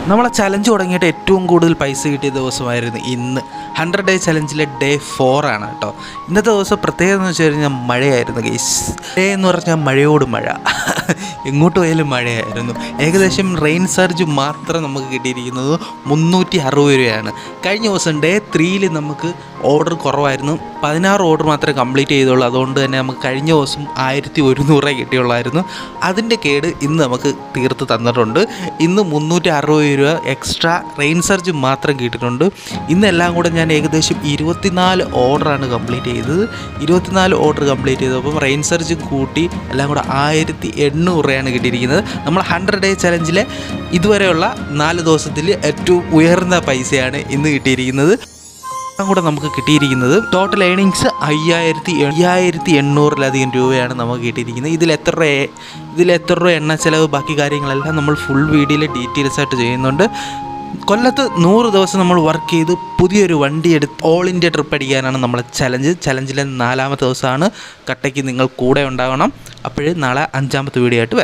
നമ്മളെ ചലഞ്ച് തുടങ്ങിയിട്ട് ഏറ്റവും കൂടുതൽ പൈസ കിട്ടിയ ദിവസമായിരുന്നു ഇന്ന്. 100 ഡേ ചലഞ്ചിലെ ഡേ 4 ആണ് കേട്ടോ. ഇന്നത്തെ ദിവസം പ്രത്യേകത എന്ന് വെച്ച് കഴിഞ്ഞാൽ മഴയായിരുന്നു ഗൈസ്. ഡേ എന്ന് പറഞ്ഞാൽ മഴയോട് മഴ, എങ്ങോട്ട് പോയാലും മഴയായിരുന്നു. ഏകദേശം റെയിൻ സർജ് മാത്രം നമുക്ക് കിട്ടിയിരിക്കുന്നത് 360 രൂപയാണ്. കഴിഞ്ഞ ദിവസം ഡേ 3 നമുക്ക് ഓർഡർ കുറവായിരുന്നു, 16 ഓർഡർ മാത്രമേ കംപ്ലീറ്റ് ചെയ്തുള്ളൂ. അതുകൊണ്ട് തന്നെ നമുക്ക് കഴിഞ്ഞ ദിവസം 1100 കിട്ടിയുള്ളായിരുന്നു. അതിൻ്റെ കേട് ഇന്ന് നമുക്ക് തീർത്ത് തന്നിട്ടുണ്ട്. ഇന്ന് 360 രൂപ എക്സ്ട്രാ റെയിൻ സർജ് മാത്രം കിട്ടിയിട്ടുണ്ട്. ഇന്നെല്ലാം കൂടെ ഞാൻ ഏകദേശം 24 ഓർഡറാണ് കംപ്ലീറ്റ് ചെയ്തത്. 24 ഓർഡർ കംപ്ലീറ്റ് ചെയ്തപ്പം റെയിൻ സർജ് കൂട്ടി എല്ലാം കൂടെ 1800 രൂപയാണ് കിട്ടിയിരിക്കുന്നത്. നമ്മൾ 100 ഡേ ചലഞ്ചിലെ ഇതുവരെയുള്ള 4 ദിവസത്തിൽ ഏറ്റവും ഉയർന്ന പൈസയാണ് ഇന്ന് കിട്ടിയിരിക്കുന്നത്. കൂടെ നമുക്ക് കിട്ടിയിരിക്കുന്നത് ടോട്ടൽ ഏണിങ്സ് 5800-ലധികം രൂപയാണ് നമുക്ക് കിട്ടിയിരിക്കുന്നത്. ഇതിൽ എത്ര രൂപ എണ്ണ ചിലവ് ബാക്കി കാര്യങ്ങളെല്ലാം നമ്മൾ ഫുൾ വീഡിയോയിൽ ഡീറ്റെയിൽസ് ആയിട്ട് ചെയ്യുന്നുണ്ട്. കൊല്ലത്ത് 100 ദിവസം നമ്മൾ വർക്ക് ചെയ്ത് പുതിയൊരു വണ്ടി എടുത്ത് ഓൾ ഇന്ത്യ ട്രിപ്പ് അടിക്കാനാണ് നമ്മളെ ചലഞ്ചിലെ 4ാമത്തെ ദിവസമാണ്. കട്ടയ്ക്ക് നിങ്ങൾ കൂടെ ഉണ്ടാകണം. അപ്പോഴേ നാളെ 5ാമത്തെ വീഡിയോ ആയിട്ട് വരാം.